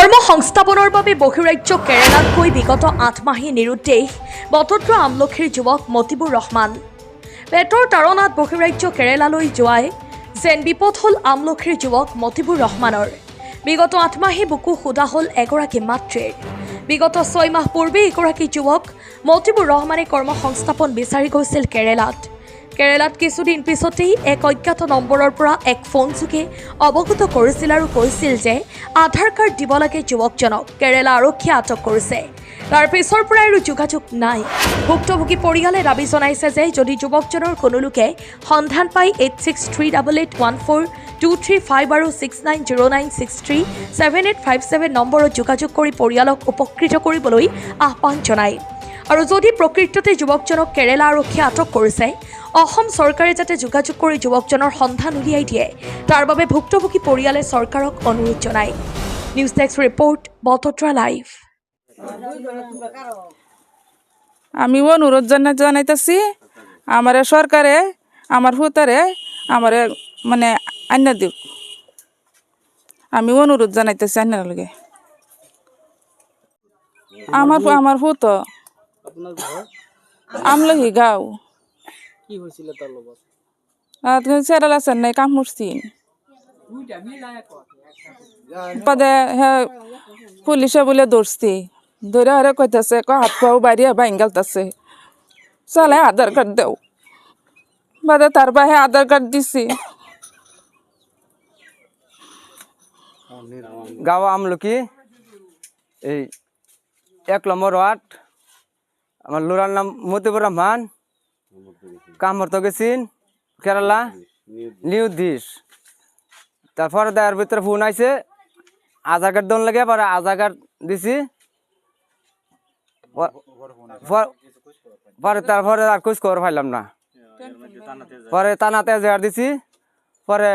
কৰ্মসংস্থাপনৰ বাবে বহিৰাজ্য কেৰালাত গৈ বিগত ৮ মাহে নিৰুদ্দেশ বটদ্ৰ আমলখিৰ যুৱক মতিবুৰ ৰহমান। পেটৰ তাৰণাত বহিৰাজ্য কেৰালালৈ যোৱাই যেন বিপদ হ'ল আমলখিৰ যুৱক মতিবুৰ ৰহমানৰ। বিগত ৮ মাহে বুকু সোধা হ'ল এগৰাকী মাতৃৰ। বিগত ৬ মাহ পূৰ্বে এগৰাকী যুৱক মতিবুৰ ৰহমানে কৰ্মসংস্থাপন বিচাৰি গৈছিল কেৰালাত। কেৰালাত কিছুদিন পিছতেই এক অজ্ঞাত নম্বৰৰ পৰা এক ফোনযোগে অৱগত কৰিছিল আৰু কৈছিল যে আধাৰ কাৰ্ড দিব লাগে যুৱকজনক। কেৰালা আৰক্ষীয়ে আটক কৰিছে। তাৰ পিছৰ পৰা আৰু যোগাযোগ নাই। ভুক্তভোগী পৰিয়ালে দাবী জনাইছে যে যদি যুৱকজনৰ কোনো লোকে সন্ধান পাই 8638814235 আৰু 6909637857 নম্বৰত যোগাযোগ কৰি পৰিয়ালক উপকৃত কৰিবলৈ আহ্বান জনায়। আৰু যদি প্ৰকৃততে যুৱকজনক কেৰালা আৰক্ষীয়ে আটক কৰিছে, অসম চৰকাৰে যাতে যোগাযোগ কৰি যুৱকজনৰ সন্ধান উলিয়াই দিয়ে, তাৰ বাবে ভুক্তভোগী পৰিয়ালে চৰকাৰক অনুৰোধ জনায়। News desk report, Batadrava live. আমি অনুরোধ জানাইতেছি আমার সরকারে আমার হুতারে আমার মানে আইনা দিক। আমি অনুরোধ জানাইতেছি আইনার লগে আমার হুত আমলহি গাঁও কি হয়েছিল তার লগত? চেরাল আছে নাই কাম করছিন পদে পুলিশে বলে ধরছি ধরে হরে কইতেছে হাত পাও বাড়িয়ে বাইন গালতেছে চলে আধার কার্ড দেও বাদে তার বাহে আধার কার্ড দিছি। গাঁও আমলকি এই ১ নম্বর ওয়ার্ড। আমার লোরার নাম মতিবুর রহমান। কাম করতে গেছিন কেরালা নিউ দিস। তারপরে দেওয়ার ভিতরে ফোন আইছে আধার কার্ড দন লাগে পরে আধার কার্ড দিছি। পরে তারপরে আর কুছ খবর পাইলাম না। পরে থানাতে জেহার দিছি। পরে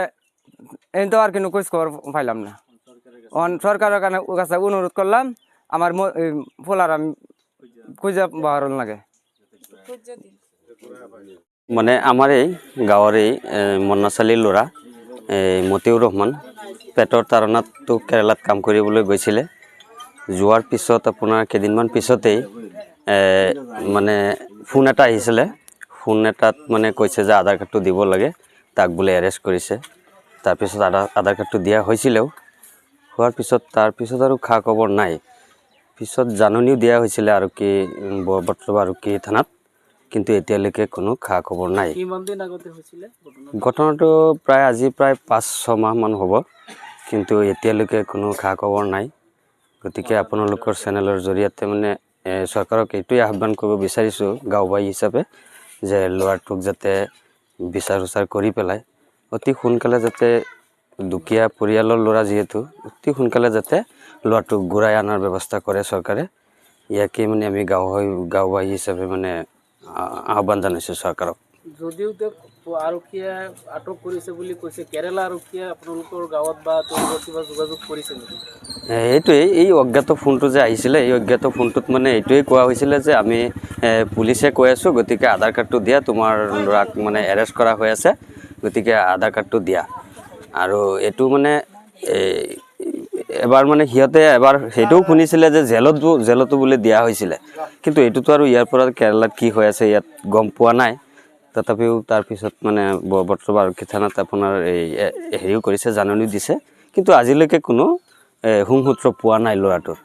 এই তো আর কিন্তু কুছ খবর পাইলাম না। সরকারের কাছে অনুরোধ করলাম আমার ফোলার আমি খুঁজে পাওয়ার লাগে। মানে আমাৰ এই গাঁৱৰ এই মন্নাচালীৰ ল'ৰা মতিউৰ ৰহমান পেটৰ তাৰণাতটো কেৰালাত কাম কৰিবলৈ গৈছিলে। যোৱাৰ পিছত আপোনাৰ কেইদিনমান পিছতেই মানে ফোন এটা আহিছিলে। ফোন এটাত মানে কৈছে যে আধাৰ কাৰ্ডটো দিব লাগে, তাক বোলে এৰেষ্ট কৰিছে। তাৰপিছত আধাৰ কাৰ্ডটো দিয়া হৈছিলেও, হোৱাৰ পিছত তাৰপিছত আৰু খা খবৰ নাই। পিছত জাননীও দিয়া হৈছিলে আৰক্ষী বটদ্ৰা আৰক্ষী থানাত, কিন্তু এতিয়ালৈকে কোনো খা খবৰ নাই। ঘটনাটো আজি প্ৰায় ৫-৬ মাহমান হ'ব, কিন্তু এতিয়ালৈকে কোনো খা খবৰ নাই। গতিকে আপোনালোকৰ চেনেলৰ জৰিয়তে মানে চৰকাৰক এইটোৱে আহ্বান কৰিব বিচাৰিছোঁ গাঁওবাসী হিচাপে যে ল'ৰাটোক যাতে বিচাৰ উচাৰ কৰি পেলাই অতি সোনকালে যাতে দুখীয়া পৰিয়ালৰ ল'ৰা যিহেতু অতি সোনকালে যাতে ল'ৰাটোক ঘূৰাই অনাৰ ব্যৱস্থা কৰে চৰকাৰে। ইয়াকে মানে আমি গাঁওবাসী হিচাপে মানে আহ্বান জানাইছোঁ চৰকাৰক। যদিও আৰক্ষীয়ে আটক কৰিছে বুলি কৈছে, কেৰালা আৰক্ষীয়ে আপোনালোকৰ গাঁৱত বা তেওঁলোকৰ কিবা যোগাযোগ কৰিছে নেকি? এইটোৱেই এই অজ্ঞাত ফোনটো যে আহিছিলে, এই অজ্ঞাত ফোনটোত মানে এইটোৱেই কোৱা হৈছিলে যে আমি পুলিচে কৈ আছোঁ, গতিকে আধাৰ কাৰ্ডটো দিয়া, তোমাৰ ল'ৰাক মানে এৰেষ্ট কৰা হৈ আছে, গতিকে আধাৰ কাৰ্ডটো দিয়া। আৰু এইটো মানে এবাৰ মানে সিহঁতে এবাৰ সেইটোও শুনিছিলে যে জেলতো বোলে দিয়া হৈছিলে, কিন্তু এইটোতো আৰু ইয়াৰ পৰা কেৰালাত কি হৈ আছে ইয়াত গম পোৱা নাই। তথাপিও তাৰপিছত মানে বটদ্ৰা আৰক্ষী থানাত আপোনাৰ হেৰিও কৰিছে, জাননীও দিছে, কিন্তু আজিলৈকে কোনো সুংসূত্ৰ পোৱা নাই ল'ৰাটোৰ।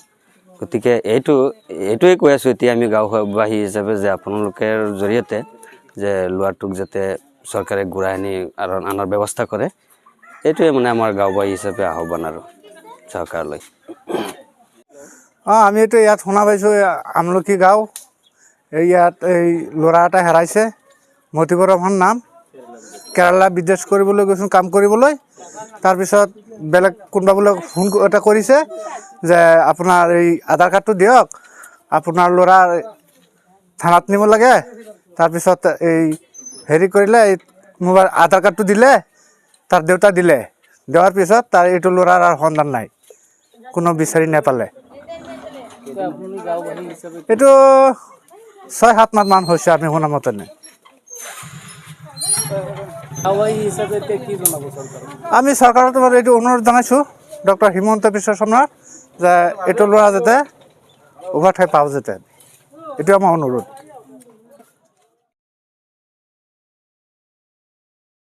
গতিকে এইটোৱে কৈ আছোঁ এতিয়া আমি গাঁওবাসী হিচাপে যে আপোনালোকৰ জৰিয়তে যে ল'ৰাটোক যাতে চৰকাৰে ঘূৰাই আনাৰ ব্যৱস্থা কৰে, এইটোৱে মানে আমাৰ গাঁওবাসী হিচাপে আহ্বান আৰু চৰকাৰলৈ। আমি এইটো ইয়াত শুনা পাইছোঁ আমলখি গাঁও, ইয়াত এই ল'ৰা এটা হেৰাইছে, মতিবুৰ ৰহমান নাম। কেৰালা বিদেশ কৰিবলৈ গৈছোঁ কাম কৰিবলৈ। তাৰপিছত বেলেগ কোনোবা বোলে ফোন এটা কৰিছে যে আপোনাৰ এই আধাৰ কাৰ্ডটো দিয়ক, আপোনাৰ ল'ৰা থানাত নিব লাগে। তাৰপিছত এই হেৰি কৰিলে, এই মোবাইল আধাৰ কাৰ্ডটো দিলে, তাৰ দেউতা দিলে, দেওয়াৰ পিছত তাৰ এইটো ল'ৰাৰ আৰ সন্ধান নাই, কোনো বিচাৰি নাপালে। এইটো ৬-৭ মাহ মান হৈছে আমি শুনা মতে। আমি চৰকাৰক তোমাৰ এইটো অনুৰোধ জনাইছোঁ, ডক্টৰ হিমন্ত বিশ্ব শৰ্মাক যে এইটো ল'ৰা যাতে উভয় ঠাই পাওঁ যাতে এইটো আমাৰ অনুৰোধ